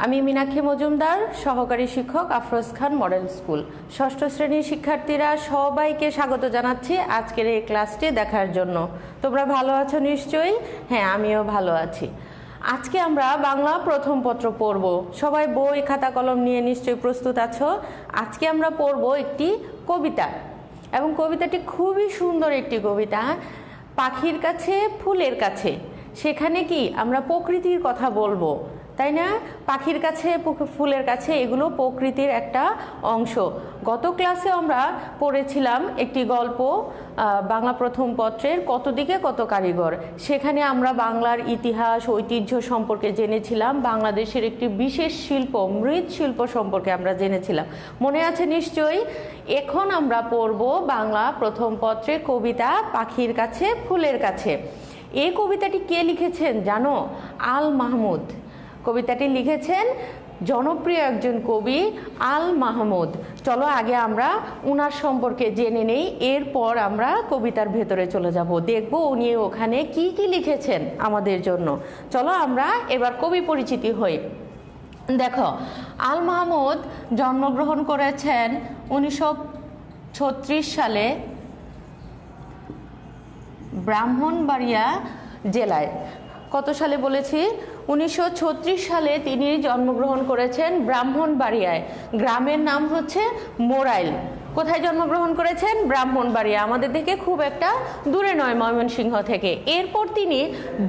আমি মীনাক্ষী মজুমদার, সহকারী শিক্ষক, আফরোজ খান মডেল স্কুল। ষষ্ঠ শ্রেণীর শিক্ষার্থীরা সবাইকে স্বাগত জানাচ্ছি আজকের এই ক্লাসটি দেখার জন্য। তোমরা ভালো আছো নিশ্চয়ই? হ্যাঁ, আমিও ভালো আছি। আজকে আমরা বাংলা প্রথম পত্র পড়ব। সবাই বই খাতা কলম নিয়ে নিশ্চয়ই প্রস্তুত আছো। আজকে আমরা পড়ব একটি কবিতা, এবং কবিতাটি খুবই সুন্দর একটি কবিতা। পাখির কাছে ফুলের কাছে, সেখানে কি আমরা প্রকৃতির কথা বলবো, তাই না? পাখির কাছে ফুলের কাছে, এগুলো প্রকৃতির একটা অংশ। গত ক্লাসে আমরা পড়েছিলাম একটি গল্প, বাংলা প্রথম পত্রের কত দিকে কত কারিগর। সেখানে আমরা বাংলার ইতিহাস ঐতিহ্য সম্পর্কে জেনেছিলাম, বাংলাদেশের একটি বিশেষ শিল্প মৃৎশিল্প সম্পর্কে আমরা জেনেছিলাম। মনে আছে নিশ্চয়ই? এখন আমরা পড়ব বাংলা প্রথম পত্রের কবিতা পাখির কাছে ফুলের কাছে। এই কবিতাটি কে লিখেছেন জানো? আল মাহমুদ। কবিতাটি লিখেছেন জনপ্রিয় একজন কবি আল মাহমুদ। চলো আগে আমরা উনার সম্পর্কে জেনে নেই, এরপর আমরা কবিতার ভেতরে চলে যাব, দেখব উনি ওখানে কি কি লিখেছেন আমাদের জন্য। চলো আমরা এবার কবি পরিচিতি হই। দেখো, আল মাহমুদ জন্মগ্রহণ করেছেন 1936 সালে ব্রাহ্মণবাড়িয়া জেলায়। কত সালে বলেছি? 1936 সালে তিনি জন্মগ্রহণ করেছেন ব্রাহ্মণবাড়িয়ায়। গ্রামের নাম হচ্ছে মোরাইল। কোথায় জন্মগ্রহণ করেছেন? ব্রাহ্মণবাড়িয়া, আমাদের থেকে খুব একটা দূরে নয়, ময়মনসিংহ থেকে। এরপর তিনি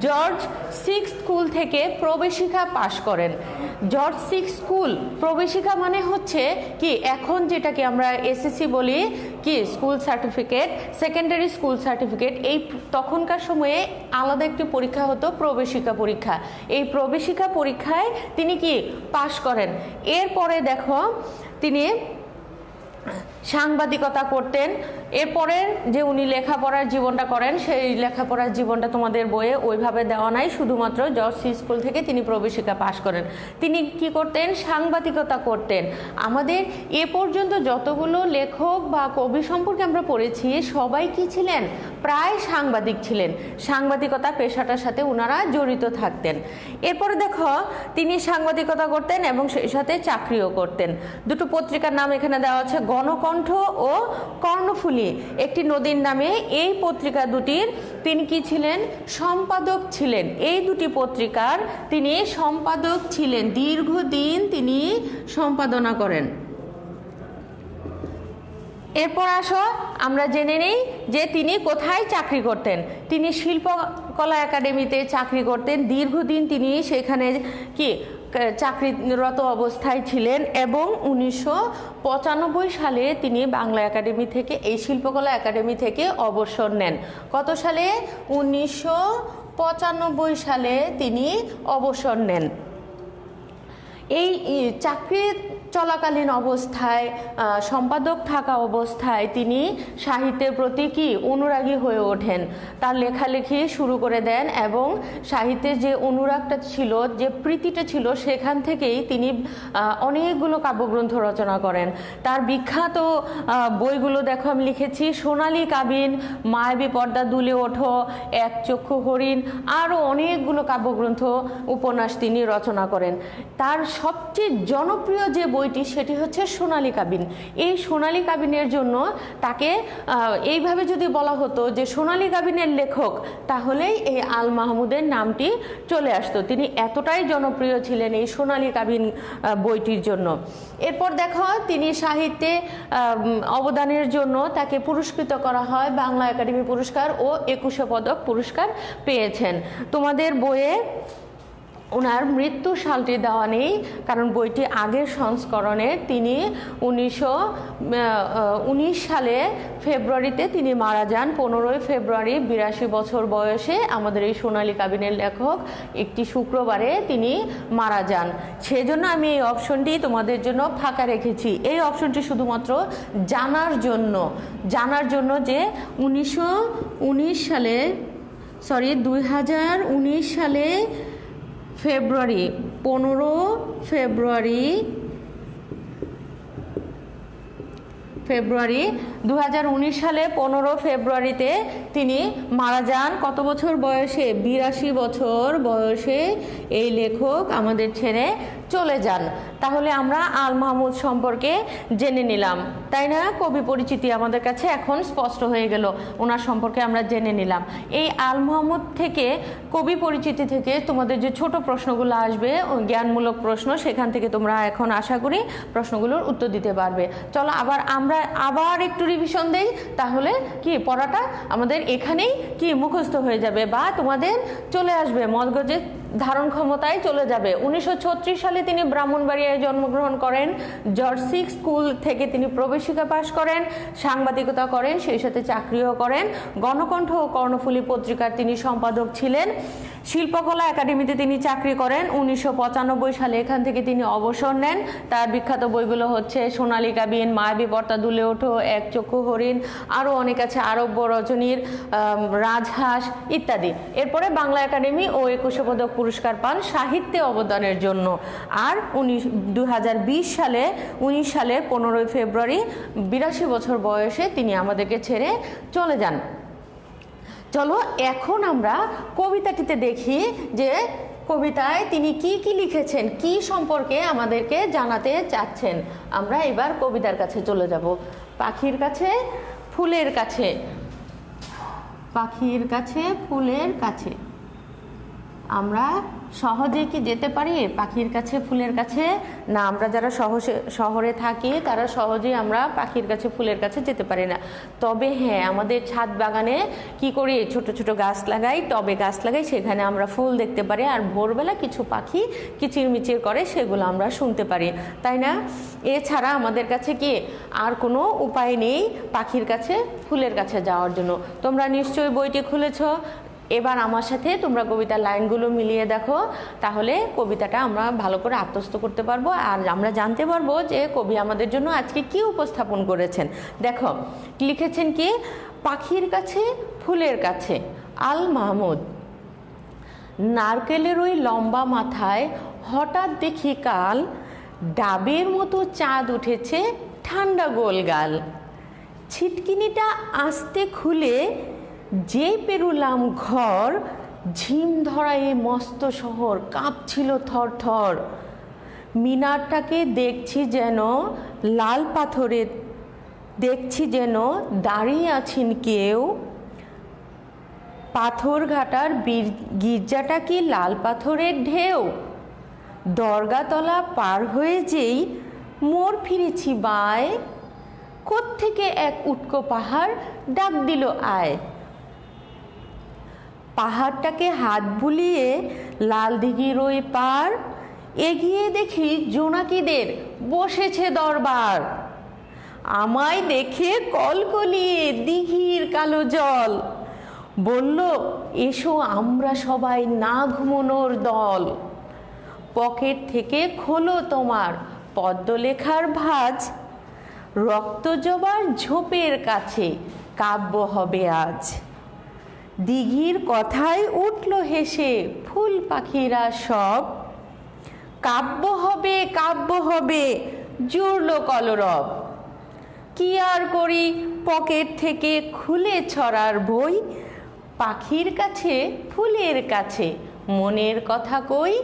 জর্জ সিক্স স্কুল থেকে প্রবেশিকা পাশ করেন। জর্জ সিক্স স্কুল, প্রবেশিকা মানে হচ্ছে কি এখন যেটাকে আমরা এসএসসি বলি, কি school certificate, secondary school certificate. এই তখনকার সময়ে আলাদা একটি পরীক্ষা হতো, প্রবেশিকা পরীক্ষা। এই প্রবেশিকা পরীক্ষায় তিনি কি পাশ করেন। এরপরে দেখো তিনি সাংবাদিকতা করতেন। এরপরে যে উনি লেখাপড়ার জীবনটা করেন, সেই লেখাপড়ার জীবনটা তোমাদের বইয়ে ওইভাবে দেওয়া নাই, শুধুমাত্র জর্জ সি স্কুল থেকে তিনি প্রবেশিকা পাশ করেন। তিনি কি করতেন? সাংবাদিকতা করতেন। আমাদের এ পর্যন্ত যতগুলো লেখক বা কবি সম্পর্কে আমরা পড়েছি, সবাই কি ছিলেন? প্রায় সাংবাদিক ছিলেন। সাংবাদিকতা পেশাটার সাথে ওনারা জড়িত থাকতেন। এরপরে দেখো, তিনি সাংবাদিকতা করতেন এবং সেই সাথে চাকরিও করতেন। দুটো পত্রিকার নাম এখানে দেওয়া আছে, গণকণ্ঠ ও কর্ণফুলী, একটি নদীর নামে। এই পত্রিকা দুটির তিনি কি ছিলেন? সম্পাদক ছিলেন। এই দুটি পত্রিকার তিনি সম্পাদক ছিলেন, দীর্ঘদিন তিনি সম্পাদনা করেন। এরপর আসো আমরা জেনে নেই যে তিনি কোথায় চাকরি করতেন। তিনি শিল্পকলা একাডেমিতে চাকরি করতেন। দীর্ঘদিন তিনি সেখানে কি চাকরিরত অবস্থায় ছিলেন, এবং 1995 সালে তিনি বাংলা একাডেমি থেকে, এই শিল্পকলা একাডেমি থেকে অবসর নেন। কত সালে? 1995 সালে তিনি অবসর নেন। এই চাকরি চলাকালীন অবস্থায়, সম্পাদক থাকা অবস্থায় তিনি সাহিত্যের প্রতি কি অনুরাগী হয়ে ওঠেন। তার লেখালেখি শুরু করে দেন, এবং সাহিত্যের যে অনুরাগটা ছিল, যে প্রীতিটা ছিল, সেখান থেকেই তিনি অনেকগুলো কাব্যগ্রন্থ রচনা করেন। তার বিখ্যাত বইগুলো দেখো আমি লিখেছি, সোনালী কাবিন, মায়াবী পর্দা দুলে ওঠো, এক চক্ষু হরিণ, আরও অনেকগুলো কাব্যগ্রন্থ উপন্যাস তিনি রচনা করেন। তার সবচেয়ে জনপ্রিয় যে বইটি, সেটি হচ্ছে সোনালী কাবিন। এই সোনালী কাবিনের জন্য তাকে এইভাবে যদি বলা হতো যে সোনালী কাবিনের লেখক, তাহলেই এই আল মাহমুদের নামটি চলে আসতো। তিনি এতটাই জনপ্রিয় ছিলেন এই সোনালী কাবিন বইটির জন্য। এরপর দেখো, তিনি সাহিত্যে অবদানের জন্য তাকে পুরস্কৃত করা হয়, বাংলা একাডেমি পুরস্কার ও 21 পদক পুরস্কার পেয়েছেন। তোমাদের বইয়ে ওনার মৃত্যু সালটি দেওয়া নেই, কারণ বইটি আগের সংস্করণে। তিনি 1919 সালে ফেব্রুয়ারিতে তিনি মারা যান। 15 ফেব্রুয়ারি 82 বছর বয়সে আমাদের এই সোনালী কাবিনের লেখক একটি শুক্রবারে তিনি মারা যান। সেজন্য আমি এই অপশনটি তোমাদের জন্য ফাঁকা রেখেছি। এই অপশনটি শুধুমাত্র জানার জন্য যে 2019 সালে ফেব্রুয়ারি, 15 ফেব্রুয়ারি ফেব্রুয়ারি 2019 সালে 15 ফেব্রুয়ারিতে তিনি মারা যান। কত বছর বয়সে? 82 বছর বয়সে এই লেখক আমাদের ছেড়ে চলে যান। তাহলে আমরা আল মাহমুদ সম্পর্কে জেনে নিলাম, তাই না? কবি পরিচিতি আমাদের কাছে এখন স্পষ্ট হয়ে গেল, ওনার সম্পর্কে আমরা জেনে নিলাম। এই আল মাহমুদ থেকে, কবি পরিচিতি থেকে তোমাদের যে ছোট প্রশ্নগুলো আসবে, জ্ঞানমূলক প্রশ্ন, সেখান থেকে তোমরা এখন আশা করি প্রশ্নগুলোর উত্তর দিতে পারবে। চলো আমরা আবার একটু রিভিশন দেই, তাহলে কি পড়াটা আমাদের এখানেই কি মুখস্থ হয়ে যাবে বা তোমাদের চলে আসবে, মগজে ধারণ ক্ষমতায় চলে যাবে। 1936 সালে তিনি ব্রাহ্মণবাড়িয়ায় জন্মগ্রহণ করেন। জর্জ সিক্স স্কুল থেকে তিনি প্রবেশিকা পাশ করেন, সাংবাদিকতা করেন, সেই সাথে চাকরিও করেন। গণকণ্ঠ ও কর্ণফুলী পত্রিকার তিনি সম্পাদক ছিলেন। শিল্পকলা একাডেমিতে তিনি চাকরি করেন। 1995 সালে এখান থেকে তিনি অবসর নেন। তার বিখ্যাত বইগুলো হচ্ছে সোনালী কাবিন, মায়াবী পর্দা দুলে ওঠো, এক চক্ষু হরিণ, আরও অনেক আছে, আরব্য রজনীর, রাজহাঁস ইত্যাদি। এরপরে বাংলা একাডেমি ও 21 পদক পুরস্কার পান সাহিত্যে অবদানের জন্য। আর 2020 সালে 19 সালের 15 ফেব্রুয়ারি 82 বছর বয়সে তিনি আমাদেরকে ছেড়ে চলে যান। চলো এখন আমরা কবিতাটিতে দেখি যে কবিতায় তিনি কি কি লিখেছেন, কি সম্পর্কে আমাদেরকে জানাতে চাচ্ছেন। আমরা এবার কবিতার কাছে চলে যাব। পাখির কাছে ফুলের কাছে, পাখির কাছে ফুলের কাছে। আমরা সহজে কি যেতে পারি পাখির কাছে ফুলের কাছে? না, আমরা যারা শহরে থাকি তারা সহজেই আমরা পাখির কাছে ফুলের কাছে যেতে পারি না। তবে হ্যাঁ, আমাদের ছাদ বাগানে কি করি, ছোট ছোট গাছ লাগাই, টবে গাছ লাগাই, সেখানে আমরা ফুল দেখতে পারি। আর ভোরবেলা কিছু পাখি কিচিরমিচির করে, সেগুলো আমরা শুনতে পারি, তাই না? এছাড়া আমাদের কাছে কি আর কোনো উপায় নেই পাখির কাছে ফুলের কাছে যাওয়ার জন্য। তোমরা নিশ্চয়ই বইটি খুলেছ, এবার আমার সাথে তোমরা কবিতার লাইনগুলো মিলিয়ে দেখো, তাহলে কবিতাটা আমরা ভালো করে আত্মস্থ করতে পারবো আর আমরা জানতে পারবো যে কবি আমাদের জন্য আজকে কি উপস্থাপন করেছেন। দেখো লিখেছেন কি, পাখির কাছে ফুলের কাছে। আল মাহমুদ। নারকেলের ওই লম্বা মাথায় হঠাৎ দেখি কাল, ডাবের মতো চাঁদ উঠেছে ঠান্ডা গোলগাল। ছিটকিনিটা আস্তে খুলে যে পেরুলাম ঘর, ঝিম ধরা এই মস্ত শহর কাঁপছিল থর থর। মিনারটাকে দেখছি যেন লাল পাথরে, দেখছি যেন দাঁড়িয়ে আছেন কেউ। পাথর ঘাটার গির্জাটা কি লাল পাথরের ঢেউ। দরগাতলা পার হয়ে যেই মোড় ফিরেছি বায়, কোত্থেকে এক উটকো পাহাড় ডাক দিল আয়। পাহাড়টাকে হাত বুলিয়ে লাল দিঘির ওই পার, এগিয়ে দেখি জোনাকিদের বসেছে দরবার। আমায় দেখে কলকলিয়ে দিঘির কালো জল, বলল এসো আমরা সবাই না ঘুমোনোর দল। পকেট থেকে খোলো তোমার পদ্মলেখার ভাঁজ, রক্তজবার ঝোপের কাছে কাব্য হবে আজ। দিঘির কথায় উঠল হেসে ফুল পাখিরা সব, কাব্য হবে কাব্য হবে জুড়ল কলরব। কি আর করি পকেট থেকে খুলে ছড়ার বই, পাখির কাছে ফুলের কাছে মনের কথা কই।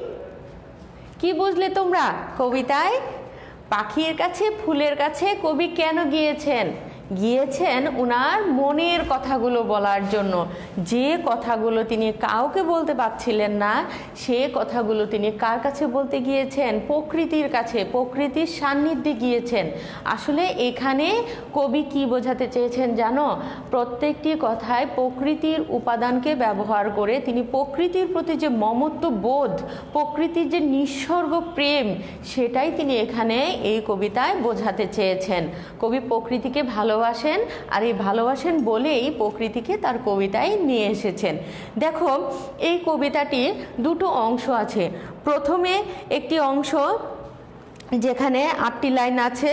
কি বুঝলে তোমরা কবিতায়? পাখির কাছে ফুলের কাছে কবি কেন গিয়েছেন? গিয়েছেন ওনার মনের কথাগুলো বলার জন্য। যে কথাগুলো তিনি কাউকে বলতে পারছিলেন না, সে কথাগুলো তিনি কার কাছে বলতে গিয়েছেন? প্রকৃতির কাছে, প্রকৃতির সান্নিধ্যে গিয়েছেন। আসলে এখানে কবি কি বোঝাতে চেয়েছেন জানো? প্রত্যেকটি কথায় প্রকৃতির উপাদানকে ব্যবহার করে তিনি প্রকৃতির প্রতি যে মমত্ব বোধ, প্রকৃতির যে নিঃস্বর্গ প্রেম, সেটাই তিনি এখানে এই কবিতায় বোঝাতে চেয়েছেন। কবি প্রকৃতিকে ভালোবাসেন, আর এই ভালোবাসেন বলেই প্রকৃতিকে তার কবিতায় নিয়ে এসেছেন। দেখো এই কবিতাটির দুটো অংশ আছে। প্রথমে একটি অংশ যেখানে 8টি লাইন আছে,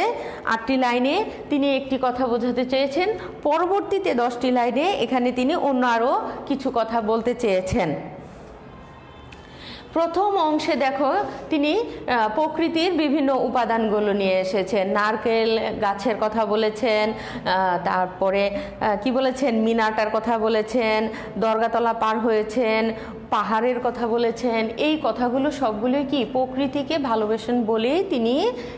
8টি লাইনে তিনি একটি কথা বোঝাতে চেয়েছেন। পরবর্তীতে 10টি লাইনে এখানে তিনি অন্য আরও কিছু কথা বলতে চেয়েছেন। প্রথম অংশে দেখো তিনি প্রকৃতির বিভিন্ন উপাদানগুলো নিয়ে এসেছেন। নারকেল গাছের কথা বলেছেন, তারপরে কি বলেছেন, মিনারটার কথা বলেছেন, দরগাতলা পার হয়েছেন, পাহাড়ের কথা বলেছেন। এই কথাগুলো সবগুলোই কি প্রকৃতিকে ভালোবাসেন বলেই তিনি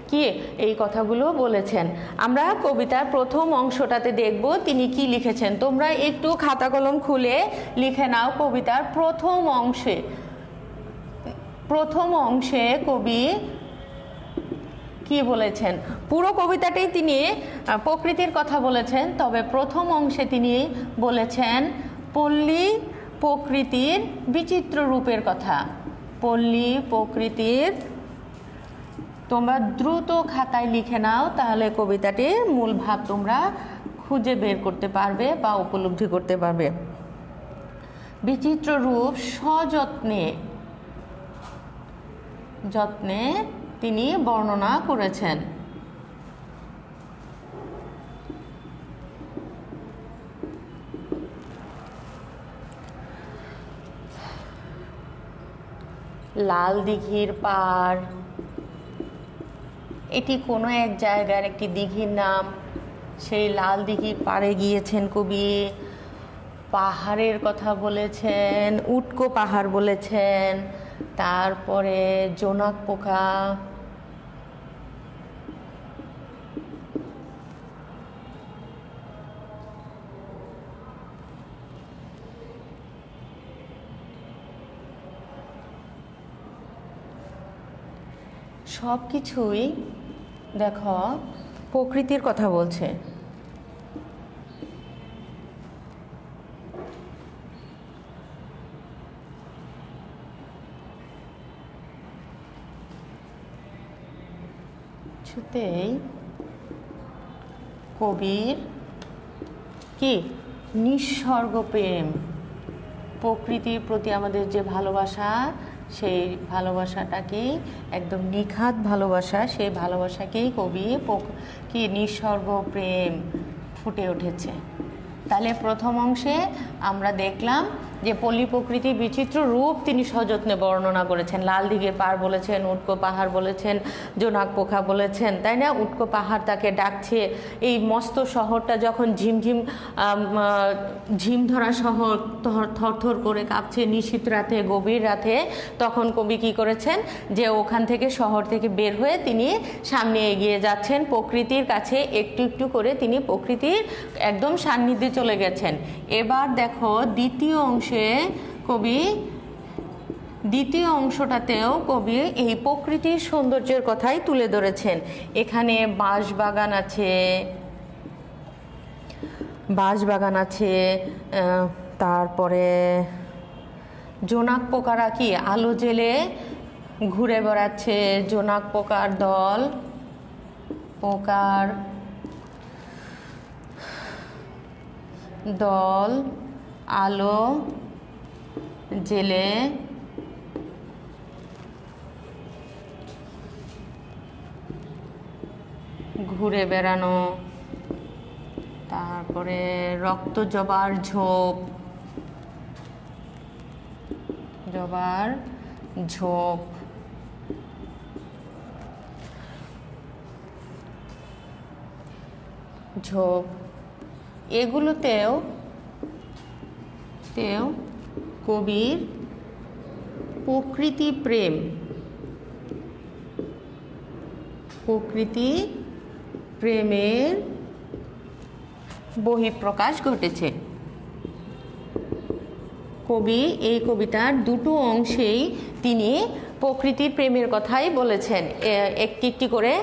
কি এই কথাগুলো বলেছেন। আমরা কবিতার প্রথম অংশটাতে দেখব তিনি কি লিখেছেন। তোমরা একটু খাতা কলম খুলে লিখে নাও কবিতার প্রথম অংশে কবি কি বলেছেন। পুরো কবিতাটাই তিনি প্রকৃতির কথা বলেছেন, তবে প্রথম অংশে তিনি বলেছেন পল্লী প্রকৃতির বিচিত্র রূপের কথা। পল্লী প্রকৃতির, তোমরা দ্রুত খাতায় লিখে নাও, তাহলে কবিতাটির মূল ভাব তোমরা খুঁজে বের করতে পারবে বা উপলব্ধি করতে পারবে। বিচিত্র রূপ সযত্নে তিনি বর্ণনা করেছেন। লাল দিঘির পার, এটি কোনো এক জায়গার একটি দিঘির নাম। সেই লাল দিঘির পাড়ে গিয়েছেন কবি। পাহাড়ের কথা বলেছেন, উটকো পাহাড় বলেছেন, তারপরে জোনাক পোকা, সব কিছুই দেখো প্রকৃতির কথা বলছে। কিছুতেই কবির কি নিঃস্বর্গ প্রেম, প্রকৃতির প্রতি আমাদের যে ভালোবাসা, সেই ভালোবাসাটাকেই একদম নিখাদ ভালোবাসা, সেই ভালোবাসাকেই কবি কি নিঃস্বর্গ প্রেম ফুটে উঠেছে। তাহলে প্রথম অংশে আমরা দেখলাম যে পল্লী প্রকৃতির বিচিত্র রূপ তিনি সযত্নে বর্ণনা করেছেন। লাল দিঘির পার বলেছেন, উটকো পাহাড় বলেছেন, জোনাক পোকা বলেছেন, তাই না? উটকো পাহাড় তাকে ডাকছে। এই মস্ত শহরটা যখন ঝিম ধরা শহর থরথর করে কাঁপছে নিশীথ রাতে, গভীর রাতে, তখন কবি কি করেছেন যে ওখান থেকে শহর থেকে বের হয়ে তিনি সামনে এগিয়ে যাচ্ছেন প্রকৃতির কাছে, একটু একটু করে তিনি প্রকৃতির একদম সান্নিধ্যে চলে গেছেন। এবার দেখো দ্বিতীয় অংশটাতেও কবি এই প্রকৃতির সৌন্দর্যের কথাই তুলে ধরেছেন। এখানে বাঁশবাগান আছে, তারপরে জোনাক পোকারা কি আলো জেলে ঘুরে বেড়াচ্ছে, জোনাক পোকার দল আলো জেলে ঘুরে বেড়ানো, তারপরে রক্ত জবার ঝোপ, এগুলোতেও কবির প্রকৃতি প্রেমের বহিঃপ্রকাশ ঘটেছে। কবি এই কবিতার দুটো অংশেই তিনি প্রকৃতির প্রেমের কথাই বলেছেন, একটি একটি করে।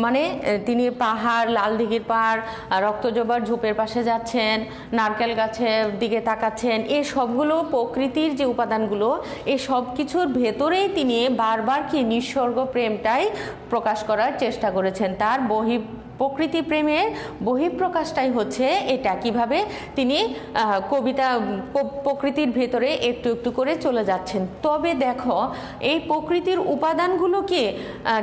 মানে তিনি পাহাড়, লাল দিঘির পাহাড়, রক্তজবার ঝোপের পাশে যাচ্ছেন, নারকেল গাছের দিকে তাকাচ্ছেন, এই সবগুলো প্রকৃতির যে উপাদানগুলো, এই সব কিছুর ভেতরেই তিনি বারবার কি নিঃস্বর্গ প্রেমটাই প্রকাশ করার চেষ্টা করেছেন। তার প্রকৃতি প্রেমের বহিঃপ্রকাশটাই হচ্ছে এটা, কিভাবে তিনি প্রকৃতির ভেতরে একটু একটু করে চলে যাচ্ছেন। তবে দেখো এই প্রকৃতির উপাদানগুলোকে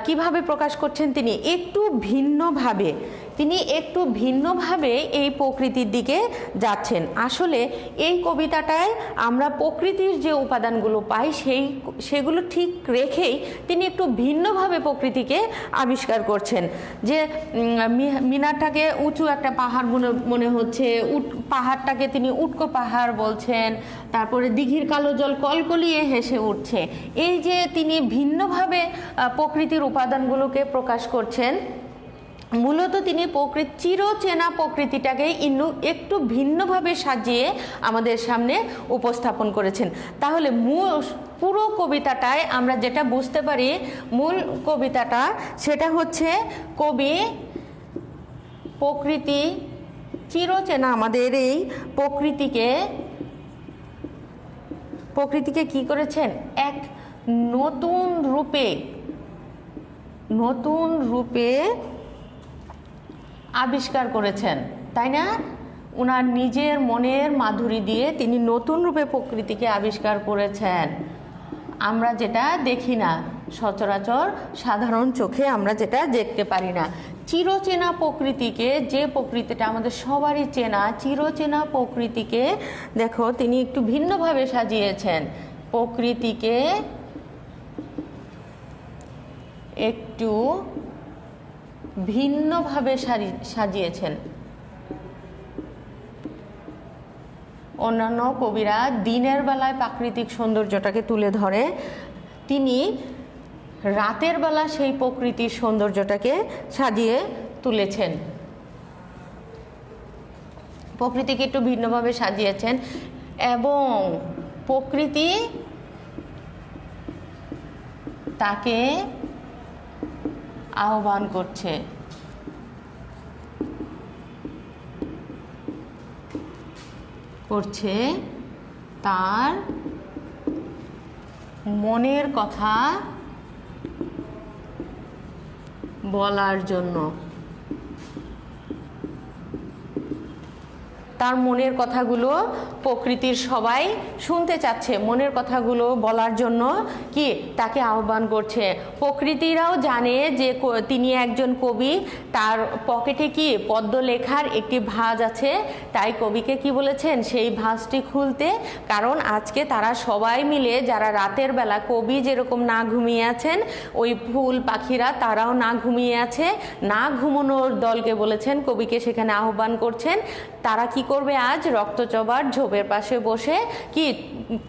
কিভাবে প্রকাশ করছেন তিনি একটু ভিন্নভাবে। তিনি একটু ভিন্নভাবে এই প্রকৃতির দিকে যাচ্ছেন। আসলে এই কবিতাটায় আমরা প্রকৃতির যে উপাদানগুলো পাই সেগুলো ঠিক রেখেই তিনি একটু ভিন্নভাবে প্রকৃতিকে আবিষ্কার করছেন। যে মিনারটাকে উঁচু একটা পাহাড় মনে হচ্ছে, পাহাড়টাকে তিনি উটকো পাহাড় বলছেন। তারপরে দিঘির কালো জল কলকলিয়ে হেসে উঠছে। এই যে তিনি ভিন্নভাবে প্রকৃতির উপাদানগুলোকে প্রকাশ করছেন, মূলত তিনি চিরচেনা প্রকৃতিটাকে একটু ভিন্নভাবে সাজিয়ে আমাদের সামনে উপস্থাপন করেছেন। তাহলে পুরো কবিতাটায় আমরা যেটা বুঝতে পারি, মূল কবিতাটা সেটা হচ্ছে কবি প্রকৃতি চিরচেনা আমাদের এই প্রকৃতিকে কি করেছেন, এক নতুন রূপে আবিষ্কার করেছেন, তাই না? ওনার নিজের মনের মাধুরী দিয়ে তিনি নতুন রূপে প্রকৃতিকে আবিষ্কার করেছেন। আমরা যেটা দেখি না, সচরাচর সাধারণ চোখে আমরা যেটা দেখতে পারি না। চিরচেনা প্রকৃতিকে, যে প্রকৃতিটা আমাদের সবারই চেনা, চিরচেনা প্রকৃতিকে দেখো তিনি একটু ভিন্নভাবে সাজিয়েছেন। প্রকৃতিকে একটু ভিন্নভাবে সাজিয়েছেন। অন্যান্য কবিরা দিনের বেলায় প্রাকৃতিক সৌন্দর্যটাকে তুলে ধরে, তিনি রাতের বেলা সেই প্রকৃতির সৌন্দর্যটাকে সাজিয়ে তুলেছেন। প্রকৃতিকে একটু ভিন্নভাবে সাজিয়েছেন এবং প্রকৃতি তাকে আহ্বান করছে। তার মনের কথা বলার জন্য। তার মনের কথাগুলো প্রকৃতির সবাই শুনতে চাচ্ছে, মনের কথাগুলো বলার জন্য কি তাকে আহ্বান করছে। প্রকৃতিরাও জানে যে তিনি একজন কবি, তার পকেটে কি পদ্ম লেখার একটি ভাঁজ আছে, তাই কবিকে কি বলেছেন সেই ভাঁজটি খুলতে। কারণ আজকে তারা সবাই মিলে, যারা রাতের বেলা, কবি যেরকম না ঘুমিয়ে আছেন, ওই ফুল পাখিরা তারাও না ঘুমিয়ে আছে, না ঘুমানোর দলকে বলেছেন, কবিকে সেখানে আহ্বান করছেন। তারা কি করবে, আজ রক্তচবার ঝোপের পাশে বসে কি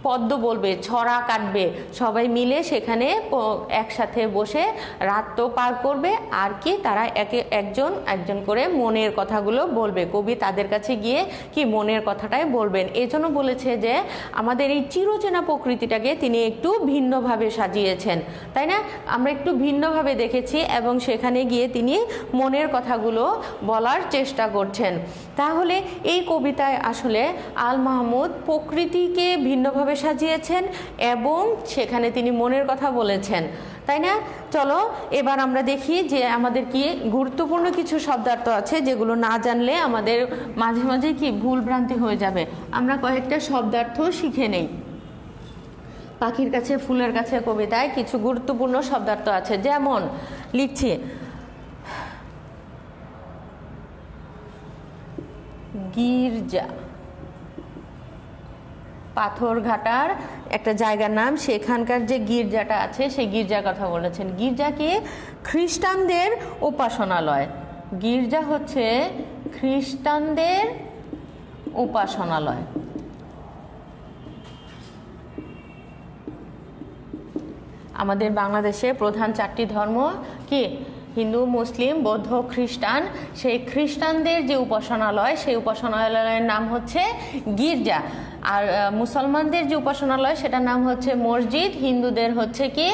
পদ্ম বলবে, ছড়া কাটবে, সবাই মিলে সেখানে একসাথে বসে রাত তো পার করবে। আর কি তারা একজন করে মনের কথাগুলো বলবে, কবি তাদের কাছে গিয়ে কি মনের কথাটাই বলবেন। এজন্য বলেছে যে আমাদের এই চিরচেনা প্রকৃতিটাকে তিনি একটু ভিন্নভাবে সাজিয়েছেন, তাই না? আমরা একটু ভিন্নভাবে দেখেছি এবং সেখানে গিয়ে তিনি মনের কথাগুলো বলার চেষ্টা করছেন। তাহলে এই কবিতায় আসলে আল মাহমুদ প্রকৃতিকে ভিন্নভাবে সাজিয়েছেন এবং সেখানে তিনি মনের কথা বলেছেন, তাই না? চলো এবার আমরা দেখি যে আমাদের কি গুরুত্বপূর্ণ কিছু শব্দার্থ আছে যেগুলো না জানলে আমাদের মাঝে মাঝে কি ভুল ভ্রান্তি হয়ে যাবে। আমরা কয়েকটা শব্দার্থ শিখে নেই। পাখির কাছে ফুলের কাছে কবিতায় কিছু গুরুত্বপূর্ণ শব্দার্থ আছে, যেমন লিখছি গির্জা, পাথরঘাটার একটা জায়গার নাম, সেখানকার যে গির্জাটা আছে সেই গির্জার কথা বলেছেন। গির্জা কি? খ্রিস্টানদের উপাসনালয়। গির্জা হচ্ছে খ্রিস্টানদের উপাসনালয়। আমাদের বাংলাদেশে প্রধান চারটি ধর্ম কি? হিন্দু, মুসলিম, বৌদ্ধ, খ্রিস্টান। সেই খ্রিস্টানদের যে উপাসনালয়, সেই উপাসনালয়ের নাম হচ্ছে গির্জা। আর মুসলমানদের যে উপাসনালয় সেটার নাম হচ্ছে মসজিদ, হিন্দুদের হচ্ছে কি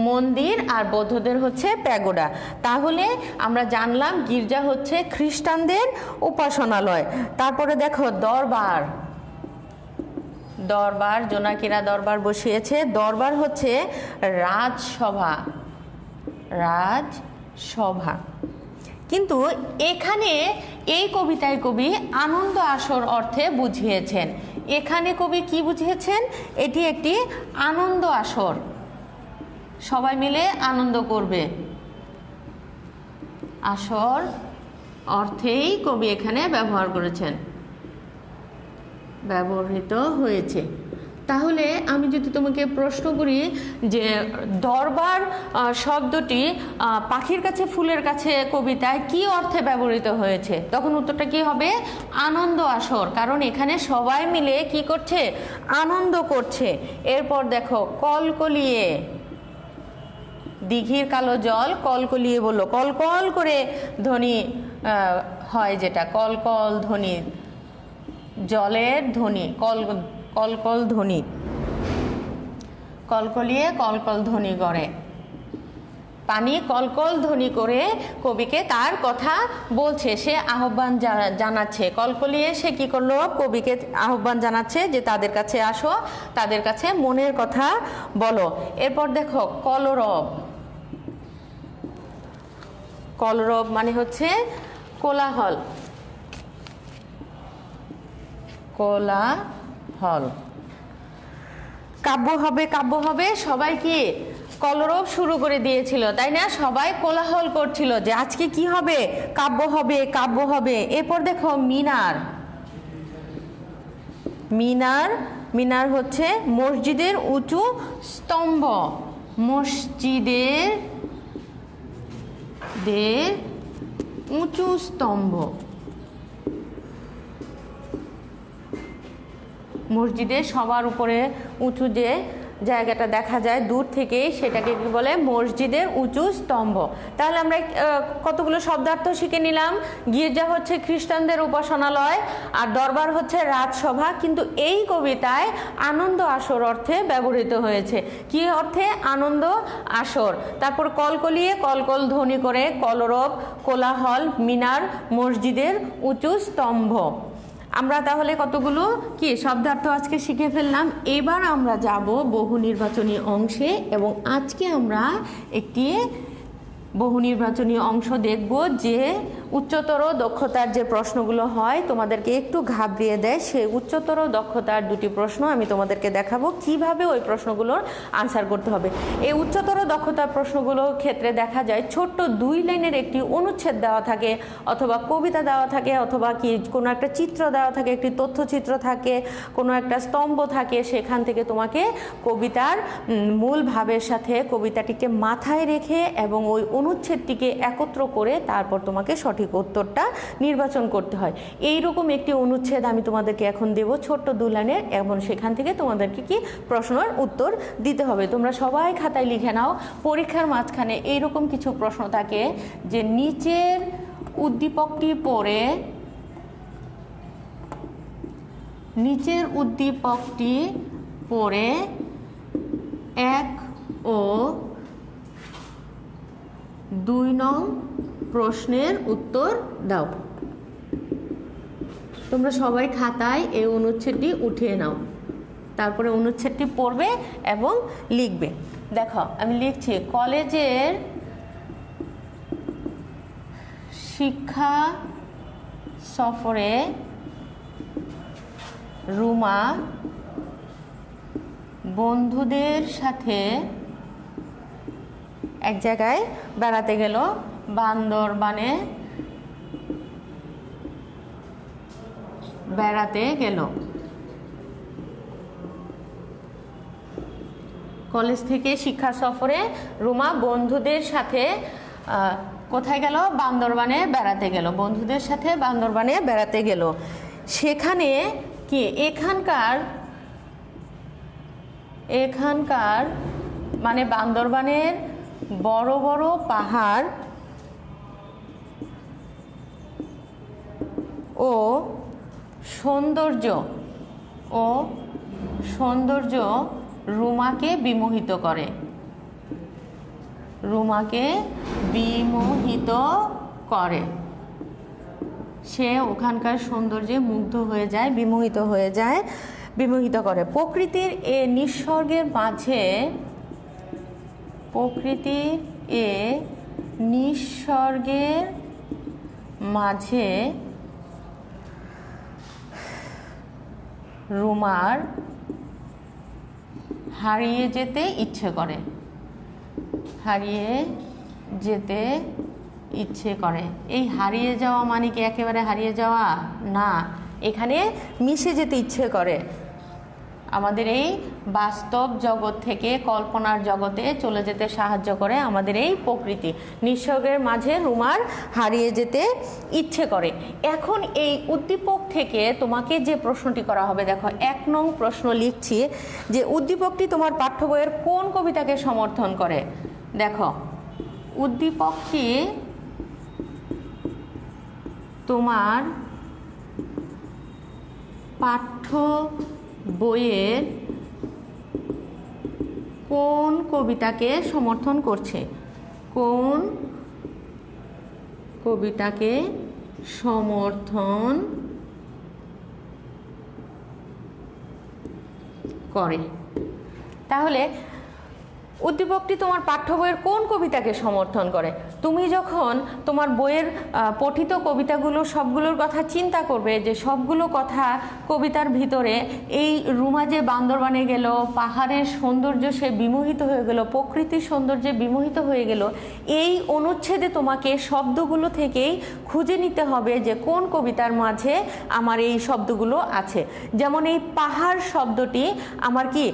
মন্দির, আর বৌদ্ধদের হচ্ছে প্যাগোডা। তাহলে আমরা জানলাম গির্জা হচ্ছে খ্রিস্টানদের উপাসনালয়। তারপরে দেখো দরবার, দরবার জোনাকিরা দরবার বসিয়েছে। দরবার হচ্ছে রাজসভা, রাজসভা। কিন্তু এখানে এই কবিতায় কবি আনন্দ আসর অর্থে বুঝিয়েছেন। এখানে কবি কি বুঝিয়েছেন? এটি একটি আনন্দ আসর, সবাই মিলে আনন্দ করবে। আসর অর্থেই কবি এখানে ব্যবহার করেছেন, ব্যবহৃত হয়েছে। তাহলে আমি যদি তোমাকে প্রশ্ন করি যে দরবার শব্দটি পাখির কাছে ফুলের কাছে কবিতায় কি অর্থে ব্যবহৃত হয়েছে, তখন উত্তরটা কি হবে? আনন্দ আসর, কারণ এখানে সবাই মিলে কি করছে? আনন্দ করছে। এরপর দেখো কলকলিয়ে, দিঘির কালো জল কলকলিয়ে বললো, কলকল করে ধ্বনি হয়, যেটা কলকল ধ্বনি, জলের ধ্বনি, কলকল ধ্বনি, কলকলিয়ে কলকল ধ্বনি করে, পানি কলকল ধ্বনি করে কবিকে তার কথা বলছে, সে আহ্বান জানাচ্ছে। কলকলিয়ে সে কি করলো? কবিকে আহ্বান জানাচ্ছে যে তাদের কাছে আসো, তাদের কাছে মনের কথা বলো। এরপর দেখো কলরব, কলরব মানে হচ্ছে কোলাহল, কোলাহল। কাব্য হবে, কাব্য হবে, সবাই কি কলরব শুরু করে দিয়েছিল, তাই না? সবাই কোলাহল করছিল যে আজকে কি হবে? কাব্য হবে, কাব্য হবে। এরপর দেখো মিনার, মিনার, মিনার হচ্ছে মসজিদের উঁচু স্তম্ভ, মসজিদের উঁচু স্তম্ভ, মসজিদের সবার উপরে উঁচু যে জায়গাটা দেখা যায় দূর থেকে, সেটাকে কি বলে? মসজিদের উঁচু স্তম্ভ। তাহলে আমরা কতগুলো শব্দার্থ শিখে নিলাম। গির্জা হচ্ছে খ্রিস্টানদের উপাসনালয়, আর দরবার হচ্ছে রাজসভা, কিন্তু এই কবিতায় আনন্দ আসর অর্থে ব্যবহৃত হয়েছে। কি অর্থে? আনন্দ আসর। তারপর কলকলিয়ে কলকল ধ্বনি করে, কলরব, কোলাহল, মিনার, মসজিদের উঁচু স্তম্ভ। আমরা তাহলে কতগুলো কি শব্দার্থ আজকে শিখে ফেললাম। এবার আমরা যাব বহু নির্বাচনী অংশে, এবং আজকে আমরা একটি বহু নির্বাচনী অংশ দেখব যে উচ্চতর দক্ষতার যে প্রশ্নগুলো হয় তোমাদেরকে একটু ঘাবড়িয়ে দেয়, সেই উচ্চতর দক্ষতার দুটি প্রশ্ন আমি তোমাদেরকে দেখাবো কিভাবে ওই প্রশ্নগুলোর আনসার করতে হবে। এই উচ্চতর দক্ষতার প্রশ্নগুলোর ক্ষেত্রে দেখা যায় ছোট্ট 2 লাইনের একটি অনুচ্ছেদ দেওয়া থাকে, অথবা কবিতা দেওয়া থাকে, অথবা কি কোনো একটা চিত্র দেওয়া থাকে, একটি তথ্যচিত্র থাকে, কোনো একটা স্তম্ভ থাকে, সেখান থেকে তোমাকে কবিতার মূল ভাবের সাথে কবিতাটিকে মাথায় রেখে এবং ওই অনুচ্ছেদটিকে একত্র করে তারপর তোমাকে সঠিক উত্তরটা নির্বাচন করতে হয়। এইরকম একটি অনুচ্ছেদ আমি তোমাদেরকে এখন দেব, ছোট্ট 2 লাইনের, এবং সেখান থেকে তোমাদেরকে কি প্রশ্নের উত্তর দিতে হবে। তোমরা সবাই খাতায় লিখে নাও। পরীক্ষার মাঝখানে এইরকম কিছু প্রশ্ন থাকে যে নিচের উদ্দীপকটি পড়ে, নিচের উদ্দীপকটি পড়ে 1 ও 2 নং প্রশ্নের উত্তর দাও। তোমরা সবাই খাতায় এই অনুচ্ছেদটি উঠিয়ে নাও, তারপরে অনুচ্ছেদটি পড়বে এবং লিখবে। দেখো আমি লিখছি, কলেজের শিক্ষা সফরে রুমা বন্ধুদের সাথে এক জায়গায় বেড়াতে গেল, বান্দরবানে বেড়াতে গেল। কলেজ থেকে শিক্ষা সফরে রুমা বন্ধুদের সাথে কোথায় গেল? বান্দরবানে বেড়াতে গেল। বন্ধুদের সাথে বান্দরবানে বেড়াতে গেল। সেখানে কি এখানকার মানে বান্দরবানের বড় বড় পাহাড় ও সৌন্দর্য রুমাকে বিমোহিত করে, রুমাকে বিমোহিত করে। সে ওখানকার সৌন্দর্যে মুগ্ধ হয়ে যায়, বিমোহিত হয়ে যায়, বিমোহিত করে। প্রকৃতির এ নিঃসর্গের মাঝে, প্রকৃতির এ নিঃসর্গের মাঝে রুমার হারিয়ে যেতে ইচ্ছে করে, হারিয়ে যেতে ইচ্ছে করে। এই হারিয়ে যাওয়া মানে কি একেবারে হারিয়ে যাওয়া না, এখানে মিশে যেতে ইচ্ছে করে। আমাদের এই বাস্তব জগৎ থেকে কল্পনার জগতে চলে যেতে সাহায্য করে আমাদের এই প্রকৃতি। নিসর্গের মাঝে রুমার হারিয়ে যেতে ইচ্ছে করে। এখন এই উদ্দীপক থেকে তোমাকে যে প্রশ্নটি করা হবে, দেখো 1 নং প্রশ্ন লিখছি যে উদ্দীপকটি তোমার পাঠ্য বইয়ের কোন কবিতাকে সমর্থন করে। দেখো উদ্দীপকটি তোমার পাঠ্য বইয়ের কোন কবিতাকে সমর্থন করছে, কোন কবিতাকে সমর্থন করে। তাহলে উদ্দীপকটি তোমার পাঠ্য বইয়ের কোন কবিতাকে সমর্থন করে। তুমি যখন তোমার বইয়ের পঠিত কবিতাগুলো সবগুলোর কথা চিন্তা করবে যে সবগুলো কথা কবিতার ভিতরে এই রুমা যে বান্দরবানে গেল, পাহাড়ের সৌন্দর্য সে বিমোহিত হয়ে গেল, প্রকৃতির সৌন্দর্যে বিমোহিত হয়ে গেল, এই অনুচ্ছেদে তোমাকে শব্দগুলো থেকেই খুঁজে নিতে হবে যে কোন কবিতার মাঝে আমার এই শব্দগুলো আছে। যেমন এই পাহাড় শব্দটি আমার কি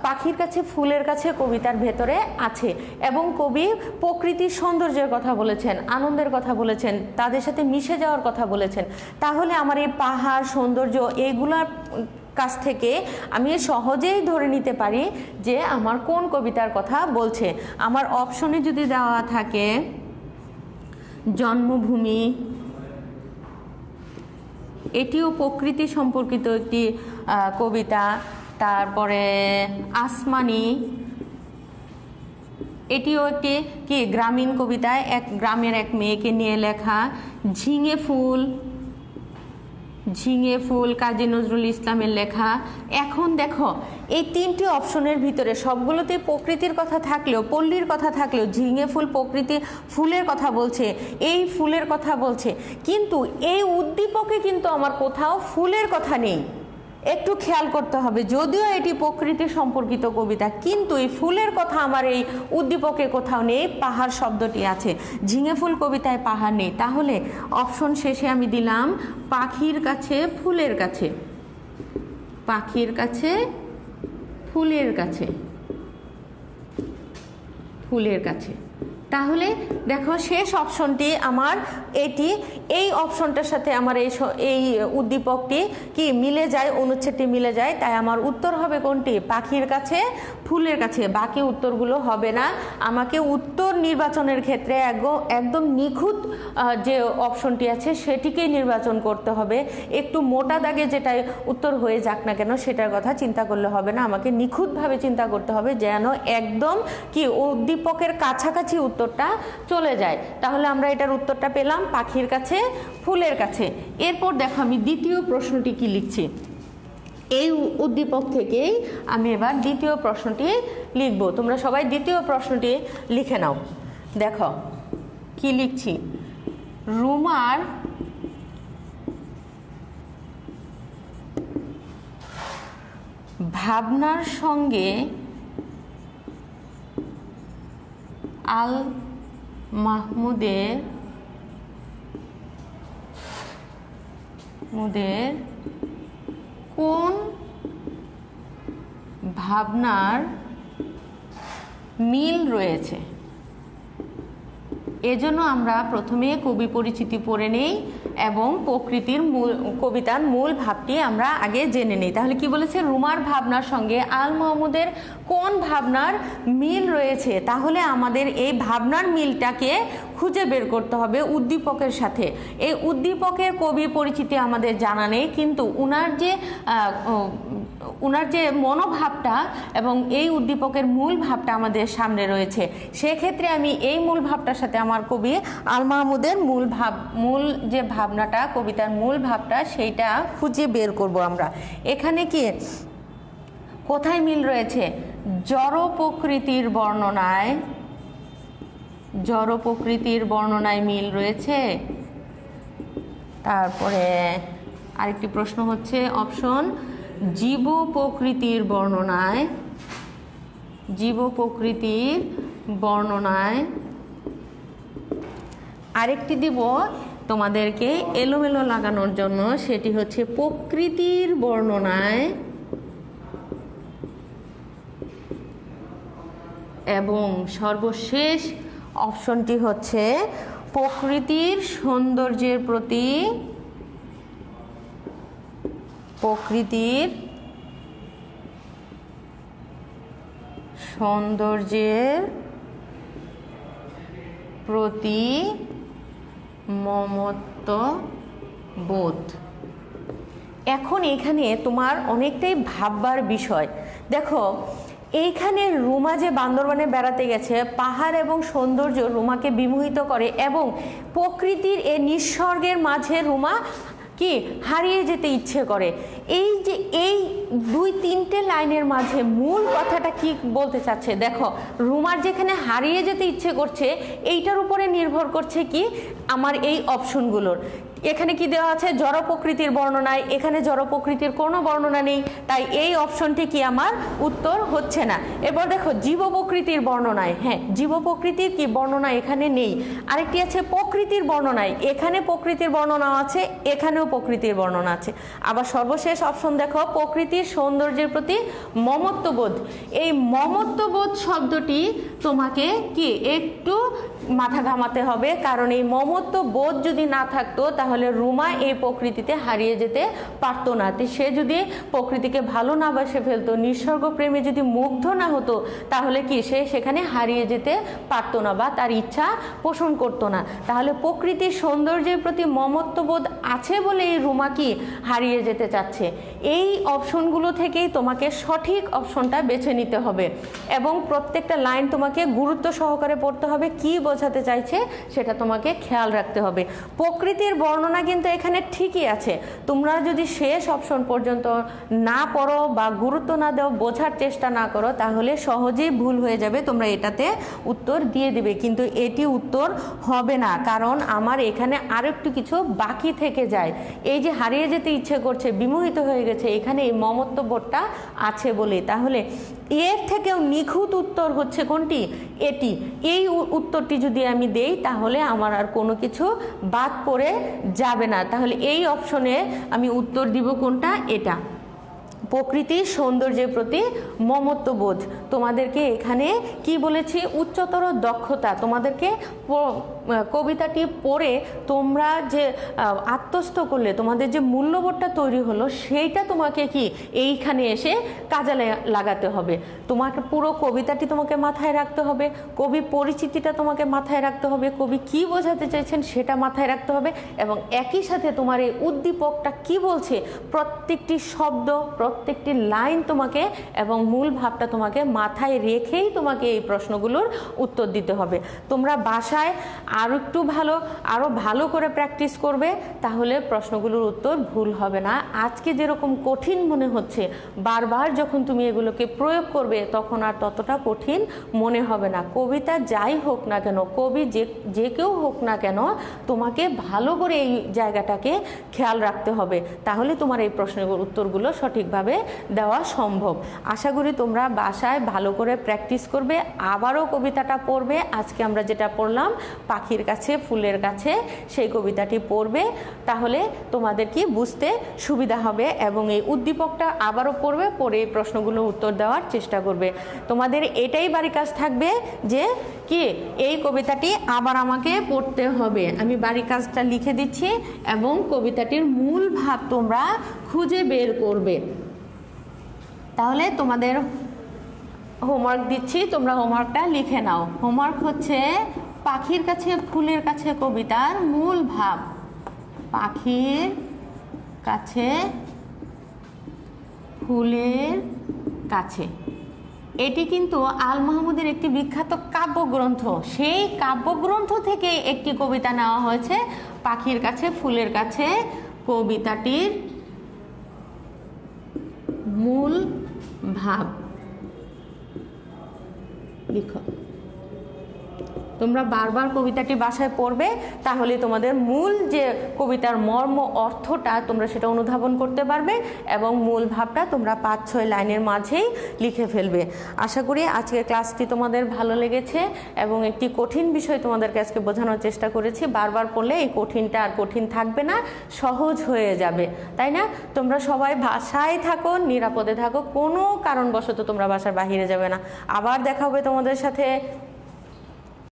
পাখির কাছে ফুলের কাছে কবিতার ভেতরে আছে, এবং কবি প্রকৃতির সৌন্দর্যের কথা বলেছেন, আনন্দের কথা বলেছেন, তাদের সাথে মিশে যাওয়ার কথা বলেছেন। তাহলে আমার এই পাহাড় সৌন্দর্য এইগুলার কাছ থেকে আমি সহজেই ধরে নিতে পারি যে আমার কোন কবিতার কথা বলছে। আমার অপশনে যদি দেওয়া থাকে জন্মভূমি, এটিও প্রকৃতি সম্পর্কিত একটি কবিতা। তারপরে আসমানি, এটিও একটি কি গ্রামীণ কবিতায় এক গ্রামের এক মেয়েকে নিয়ে লেখা। ঝিঙে ফুল, ঝিঙে ফুল কাজী নজরুল ইসলামের লেখা। এখন দেখো এই 3টি অপশনের ভিতরে সবগুলোতে প্রকৃতির কথা থাকলেও, পল্লীর কথা থাকলেও, ঝিঙে ফুল প্রকৃতি ফুলের কথা বলছে, এই ফুলের কথা বলছে, কিন্তু এই উদ্দীপকে কিন্তু আমার কোথাও ফুলের কথা নেই। একটু খেয়াল করতে হবে, যদিও এটি প্রকৃতি সম্পর্কিত কবিতা কিন্তু এই ফুলের কথা আমার এই উদ্দীপকে কোথাও নেই, পাহাড় শব্দটি আছে, ঝিঙে ফুল কবিতায় পাহাড় নেই। তাহলে অপশন শেষে আমি দিলাম পাখির কাছে ফুলের কাছে, পাখির কাছে ফুলের কাছে, ফুলের কাছে। তাহলে দেখো শেষ অপশনটি আমার এটি, এই অপশনটার সাথে আমার এই উদ্দীপকটি কি মিলে যায়, অনুচ্ছেদটি মিলে যায়, তাই আমার উত্তর হবে কোনটি, পাখির কাছে ফুলের কাছে। বাকি উত্তরগুলো হবে না। আমাকে উত্তর নির্বাচনের ক্ষেত্রে একদম নিখুঁত যে অপশনটি আছে সেটিকেই নির্বাচন করতে হবে। একটু মোটা দাগে যেটা উত্তর হয়ে যাক না কেন সেটার কথা চিন্তা করলে হবে না, আমাকে নিখুঁতভাবে চিন্তা করতে হবে যেন একদম কি উদ্দীপকের কাছাকাছি উত্তরটা চলে যায়। তাহলে আমরা এটার উত্তরটা পেলাম পাখির কাছে ফুলের কাছে। এরপর দেখো আমি দ্বিতীয় প্রশ্নটি কি লিখছি। এই উদ্দীপক থেকেই আমি এবার দ্বিতীয় প্রশ্নটি লিখব। তোমরা সবাই দ্বিতীয় প্রশ্নটি লিখে নাও। দেখো কি লিখছি, রুমার ভাবনার সঙ্গে আল মাহমুদের কোন ভাবনার মিল রয়েছে। এজন্য আমরা প্রথমে কবি পরিচিতি পড়ে নেই এবং প্রকৃতির কবিতার মূল ভাবটি আমরা আগে জেনে নিই। তাহলে কি বলেছে, রুমার ভাবনার সঙ্গে আল মাহমুদের কোন ভাবনার মিল রয়েছে। তাহলে আমাদের এই ভাবনার মিলটাকে খুঁজে বের করতে হবে উদ্দীপকের সাথে। এই উদ্দীপকের কবি পরিচিতি আমাদের জানা নেই, কিন্তু উনার যে মনোভাবটা এবং এই উদ্দীপকের মূল ভাবটা আমাদের সামনে রয়েছে। সেক্ষেত্রে আমি এই মূল ভাবটার সাথে আমার কবি আল মাহমুদের মূল যে ভাবনাটা, কবিতার মূল ভাবটা, সেইটা খুঁজে বের করব আমরা। এখানে কি কোথায় মিল রয়েছে, জড় প্রকৃতির বর্ণনায় মিল রয়েছে। তারপরে আরেকটি প্রশ্ন হচ্ছে অপশন জীব প্রকৃতির বর্ণনায় আরেকটি দিব তোমাদেরকে এলোমেলো লাগানোর জন্য, সেটি হচ্ছে প্রকৃতির বর্ণনায় এবং সর্বশেষ অপশনটি হচ্ছে প্রকৃতির সৌন্দর্যের প্রতি, প্রকৃতির সৌন্দর্যের প্রতি মমত্ববোধ। এখন এখানে তোমার অনেকটাই ভাববার বিষয়। দেখো এইখানে রুমা যে বান্দরবানে বেড়াতে গেছে, পাহাড় এবং সৌন্দর্য রুমাকে বিমোহিত করে এবং প্রকৃতির এই নিঃসর্গের মাঝে রুমা কি হারিয়ে যেতে ইচ্ছে করে। এই যে এই 2-3টে লাইনের মাঝে মূল কথাটা কি বলতে চাচ্ছে, দেখো রুমার যেখানে হারিয়ে যেতে ইচ্ছে করছে এইটার উপরে নির্ভর করছে কি আমার এই অপশনগুলোর। এখানে কি দেওয়া আছে, জড় প্রকৃতির বর্ণনায়, এখানে জড় প্রকৃতির কোনো বর্ণনা নেই, তাই এই অপশনটি কি আমার উত্তর হচ্ছে না। এবার দেখো জীব প্রকৃতির বর্ণনায়, হ্যাঁ জীব প্রকৃতির কি বর্ণনা এখানে নেই। আরেকটি আছে প্রকৃতির বর্ণনায়, এখানে প্রকৃতির বর্ণনা আছে, এখানেও প্রকৃতির বর্ণনা আছে। আবার সর্বশেষ অপশন দেখো প্রকৃতির সৌন্দর্যের প্রতি মমত্ববোধ। এই মমত্ববোধ শব্দটি তোমাকে কি একটু মাথা ঘামাতে হবে, কারণ এই মমত্ববোধ যদি না থাকতো তাহলে রুমা এই প্রকৃতিতে হারিয়ে যেতে পারতো না। সে যদি প্রকৃতিকে ভালো না বাসে ফেলতো, নিঃসর্গ প্রেমে যদি মুগ্ধ না হতো, তাহলে কি সে সেখানে হারিয়ে যেতে পারতো না বা তার ইচ্ছা পোষণ করতো না। তাহলে প্রকৃতির সৌন্দর্যের প্রতি মমত্ববোধ আছে বলে এই রুমা কি হারিয়ে যেতে চাচ্ছে। এই অপশনগুলো থেকেই তোমাকে সঠিক অপশনটা বেছে নিতে হবে এবং প্রত্যেকটা লাইন তোমাকে গুরুত্ব সহকারে পড়তে হবে, কি বোঝাতে চাইছে সেটা তোমাকে খেয়াল রাখতে হবে। প্রকৃতির বর্ণনা কিন্তু এখানে ঠিকই আছে, তোমরা যদি শেষ অপশন পর্যন্ত না পড়ো বা গুরুত্ব না দাও, বোঝার চেষ্টা না করো, তাহলে সহজেই ভুল হয়ে যাবে, তোমরা এটাতে উত্তর দিয়ে দিবে, কিন্তু এটি উত্তর হবে না, কারণ আমার এখানে আরো একটু কিছু বাকি থেকে যায়। এই যে হারিয়ে যেতে ইচ্ছে করছে, বিমোহিত হয়ে গেছে, এখানে এই মমত্ববোধটা আছে বলে। তাহলে এর থেকেও নিখুঁত উত্তর হচ্ছে কোনটি, এটি। এই উত্তরটি যদি আমি দেই তাহলে আমার আর কোনো কিছু বাদ পড়ে যাবে না। তাহলে এই অপশনে আমি উত্তর দিব কোনটা, এটা প্রকৃতির সৌন্দর্যের প্রতি মমত্ববোধ। তোমাদেরকে এখানে কি বলেছি, উচ্চতর দক্ষতা। তোমাদেরকে কবিতাটি পড়ে তোমরা যে আত্মস্থ করলে, তোমাদের যে মূল্যবোধটা তৈরি হলো, সেইটা তোমাকে কি এইখানে এসে কাজে লাগাতে হবে। তোমাকে পুরো কবিতাটি তোমাকে মাথায় রাখতে হবে, কবি পরিচিতিটা তোমাকে মাথায় রাখতে হবে, কবি কি বোঝাতে চাইছেন সেটা মাথায় রাখতে হবে, এবং একই সাথে তোমার এই উদ্দীপকটা কি বলছে, প্রত্যেকটি শব্দ, প্রত্যেকটি লাইন তোমাকে এবং মূল ভাবটা তোমাকে মাথায় রেখেই তোমাকে এই প্রশ্নগুলোর উত্তর দিতে হবে। তোমরা বাসায় আরো ভালো করে প্র্যাকটিস করবে, তাহলে প্রশ্নগুলোর উত্তর ভুল হবে না। আজকে যেরকম কঠিন মনে হচ্ছে, বারবার যখন তুমি এগুলোকে প্রয়োগ করবে তখন আর ততটা কঠিন মনে হবে না। কবিতা যাই হোক না কেন, কবি যে কেউ হোক না কেন, তোমাকে ভালো করে এই জায়গাটাকে খেয়াল রাখতে হবে, তাহলে তোমার এই প্রশ্নের উত্তরগুলো সঠিকভাবে দেওয়া সম্ভব। আশা করি তোমরা বাসায় ভালো করে প্র্যাকটিস করবে, আবারও কবিতাটা পড়বে। আজকে আমরা যেটা পড়লাম পাখির কাছে ফুলের কাছে, সেই কবিতাটি পড়বে, তাহলে তোমাদের কি বুঝতে সুবিধা হবে, এবং এই উদ্দীপকটা আবারও পড়বে, পড়ে এই প্রশ্নগুলো উত্তর দেওয়ার চেষ্টা করবে। তোমাদের এটাই বাড়ি কাজ থাকবে যে কি এই কবিতাটি আবার আমাকে পড়তে হবে। আমি বাড়ি কাজটা লিখে দিচ্ছি এবং কবিতাটির মূল ভাব তোমরা খুঁজে বের করবে। তাহলে তোমাদের হোমওয়ার্ক দিচ্ছি, তোমরা হোমওয়ার্কটা লিখে নাও। হোমওয়ার্ক হচ্ছে পাখির কাছে ফুলের কাছে কবিতার মূল ভাব। পাখির কাছে ফুলের কাছে, এটি কিন্তু আল মাহমুদের একটি বিখ্যাত কাব্যগ্রন্থ। সেই কাব্যগ্রন্থ থেকে একটি কবিতা নেওয়া হয়েছে, পাখির কাছে ফুলের কাছে। কবিতাটির মূল ভাব লিখো। তোমরা বারবার কবিতাটি বাসায় পড়বে, তাহলে তোমাদের মূল যে কবিতার মর্ম অর্থটা তোমরা সেটা অনুধাবন করতে পারবে এবং মূল ভাবটা তোমরা 5-6 লাইনের মাঝেই লিখে ফেলবে। আশা করি আজকের ক্লাসটি তোমাদের ভালো লেগেছে এবং একটি কঠিন বিষয় তোমাদেরকে আজকে বোঝানোর চেষ্টা করেছি। বারবার পড়লে এই কঠিনটা আর কঠিন থাকবে না, সহজ হয়ে যাবে, তাই না? তোমরা সবাই বাসায় থাকো, নিরাপদে থাকো, কোনো কারণবশত তোমরা বাসার বাইরে যাবে না। আবার দেখা হবে তোমাদের সাথে